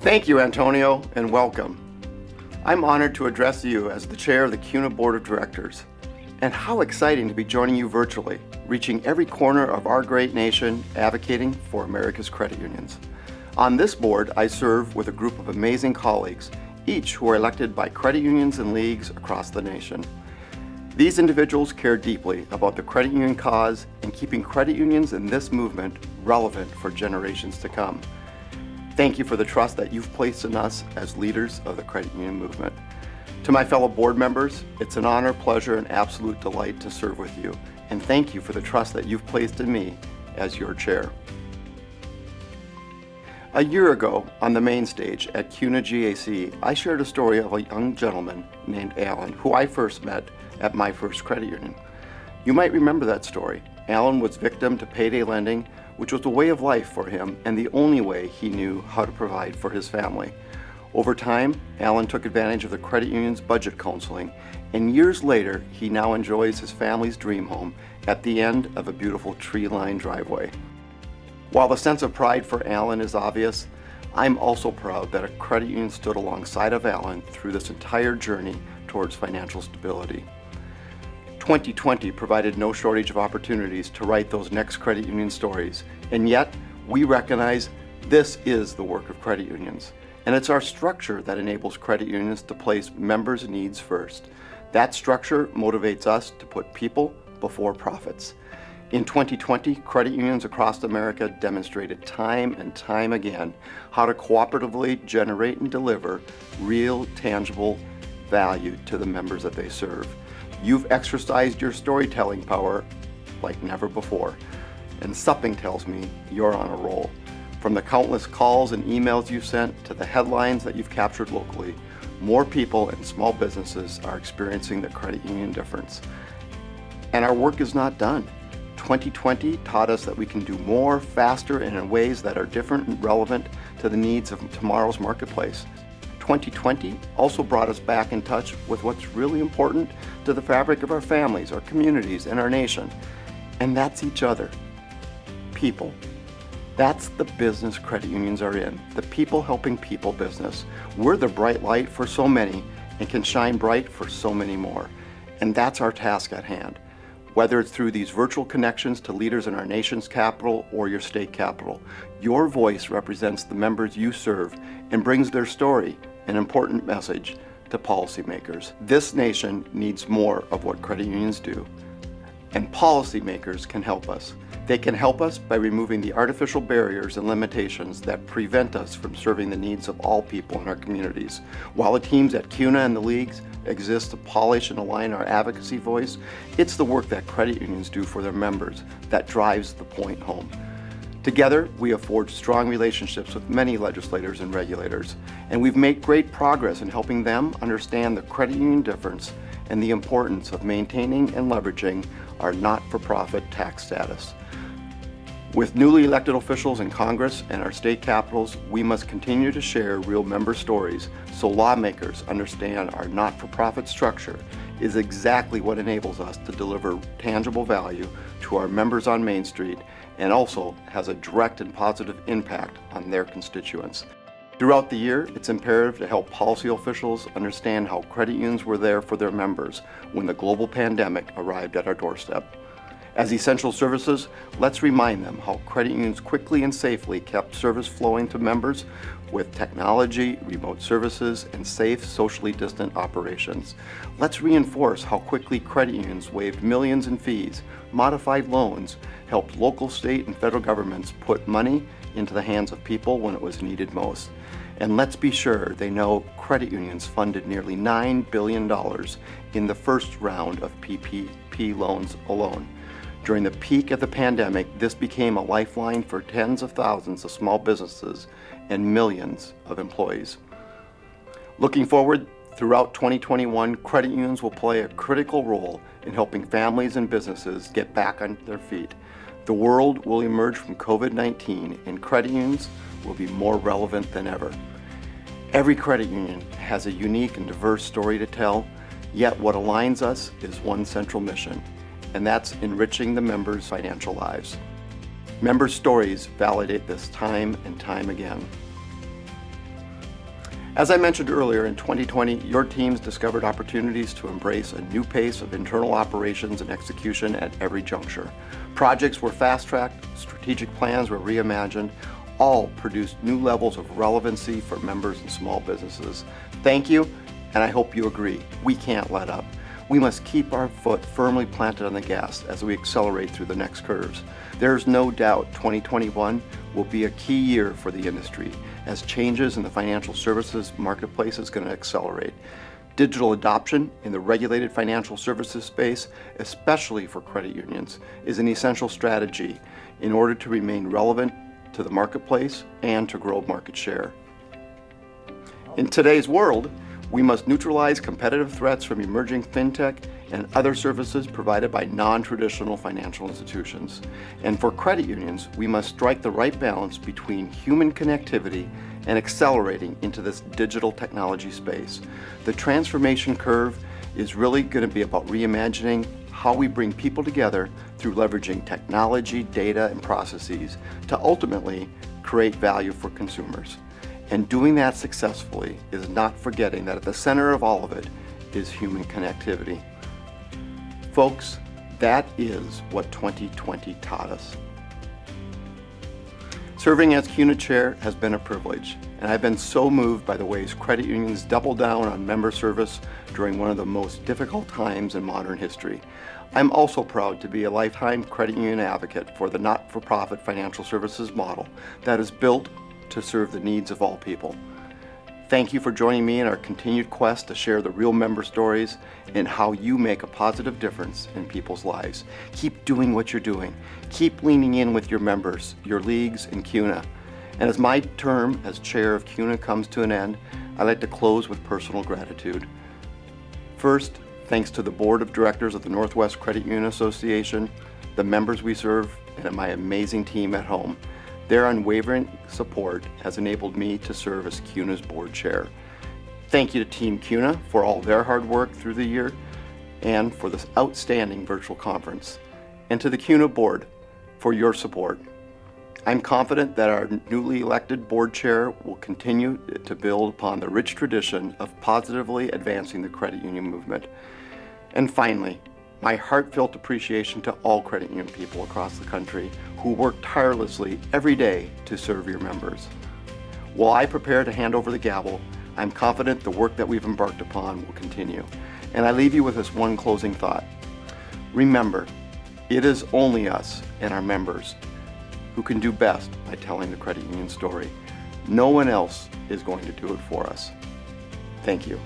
Thank you, Antonio, and welcome. I'm honored to address you as the chair of the CUNA Board of Directors. And how exciting to be joining you virtually, reaching every corner of our great nation, advocating for America's credit unions. On this board, I serve with a group of amazing colleagues, each who are elected by credit unions and leagues across the nation. These individuals care deeply about the credit union cause and keeping credit unions in this movement relevant for generations to come. Thank you for the trust that you've placed in us as leaders of the credit union movement. To my fellow board members, it's an honor, pleasure, and absolute delight to serve with you. And thank you for the trust that you've placed in me as your chair. A year ago, on the main stage at CUNA GAC, I shared a story of a young gentleman named Alan, who I first met at my first credit union. You might remember that story. Alan was victim to payday lending, which was a way of life for him and the only way he knew how to provide for his family. Over time, Alan took advantage of the credit union's budget counseling, and years later, he now enjoys his family's dream home at the end of a beautiful tree-lined driveway. While the sense of pride for Alan is obvious, I'm also proud that a credit union stood alongside of Alan through this entire journey towards financial stability. 2020 provided no shortage of opportunities to write those next credit union stories, and yet we recognize this is the work of credit unions. And it's our structure that enables credit unions to place members' needs first. That structure motivates us to put people before profits. In 2020, credit unions across America demonstrated time and time again how to cooperatively generate and deliver real, tangible value to the members that they serve. You've exercised your storytelling power like never before, and something tells me you're on a roll. From the countless calls and emails you've sent to the headlines that you've captured locally, more people and small businesses are experiencing the credit union difference. And our work is not done. 2020 taught us that we can do more, faster, and in ways that are different and relevant to the needs of tomorrow's marketplace. 2020 also brought us back in touch with what's really important to the fabric of our families, our communities, and our nation. And that's each other. People. That's the business credit unions are in, the people helping people business. We're the bright light for so many and can shine bright for so many more. And that's our task at hand. Whether it's through these virtual connections to leaders in our nation's capital or your state capital, your voice represents the members you serve and brings their story, an important message, to policymakers. This nation needs more of what credit unions do, and policymakers can help us. They can help us by removing the artificial barriers and limitations that prevent us from serving the needs of all people in our communities. While the teams at CUNA and the leagues exist to polish and align our advocacy voice, it's the work that credit unions do for their members that drives the point home. Together, we have forged strong relationships with many legislators and regulators, and we've made great progress in helping them understand the credit union difference and the importance of maintaining and leveraging our not-for-profit tax status. With newly elected officials in Congress and our state capitals, we must continue to share real member stories so lawmakers understand our not-for-profit structure is exactly what enables us to deliver tangible value to our members on Main Street and also has a direct and positive impact on their constituents. Throughout the year, it's imperative to help policy officials understand how credit unions were there for their members when the global pandemic arrived at our doorstep. As essential services, let's remind them how credit unions quickly and safely kept service flowing to members with technology, remote services, and safe, socially distant operations. Let's reinforce how quickly credit unions waived millions in fees, modified loans, helped local, state, and federal governments put money into the hands of people when it was needed most. And let's be sure they know credit unions funded nearly $9 billion in the first round of PPP loans alone. During the peak of the pandemic, this became a lifeline for tens of thousands of small businesses and millions of employees. Looking forward, throughout 2021, credit unions will play a critical role in helping families and businesses get back on their feet. The world will emerge from COVID-19 and credit unions will be more relevant than ever. Every credit union has a unique and diverse story to tell, yet what aligns us is one central mission, and that's enriching the members' financial lives. Member stories validate this time and time again. As I mentioned earlier, in 2020, your teams discovered opportunities to embrace a new pace of internal operations and execution at every juncture. Projects were fast-tracked, strategic plans were reimagined, all produced new levels of relevancy for members and small businesses. Thank you, and I hope you agree. We can't let up. We must keep our foot firmly planted on the gas as we accelerate through the next curves. There's no doubt 2021 will be a key year for the industry as changes in the financial services marketplace is going to accelerate. Digital adoption in the regulated financial services space, especially for credit unions, is an essential strategy in order to remain relevant to the marketplace and to grow market share. In today's world, we must neutralize competitive threats from emerging fintech and other services provided by non-traditional financial institutions. And for credit unions, we must strike the right balance between human connectivity and accelerating into this digital technology space. The transformation curve is really going to be about reimagining how we bring people together through leveraging technology, data, and processes to ultimately create value for consumers. And doing that successfully is not forgetting that at the center of all of it is human connectivity. Folks, that is what 2020 taught us. Serving as CUNA Chair has been a privilege, and I've been so moved by the ways credit unions double down on member service during one of the most difficult times in modern history. I'm also proud to be a lifetime credit union advocate for the not-for-profit financial services model that is built to serve the needs of all people. Thank you for joining me in our continued quest to share the real member stories and how you make a positive difference in people's lives. Keep doing what you're doing. Keep leaning in with your members, your leagues, and CUNA. And as my term as chair of CUNA comes to an end, I'd like to close with personal gratitude. First, thanks to the Board of Directors of the Northwest Credit Union Association, the members we serve, and my amazing team at home. Their unwavering support has enabled me to serve as CUNA's board chair. Thank you to Team CUNA for all their hard work through the year and for this outstanding virtual conference. And to the CUNA board for your support. I'm confident that our newly elected board chair will continue to build upon the rich tradition of positively advancing the credit union movement. And finally, my heartfelt appreciation to all credit union people across the country who work tirelessly every day to serve your members. While I prepare to hand over the gavel, I'm confident the work that we've embarked upon will continue. And I leave you with this one closing thought. Remember, it is only us and our members who can do best by telling the credit union story. No one else is going to do it for us. Thank you.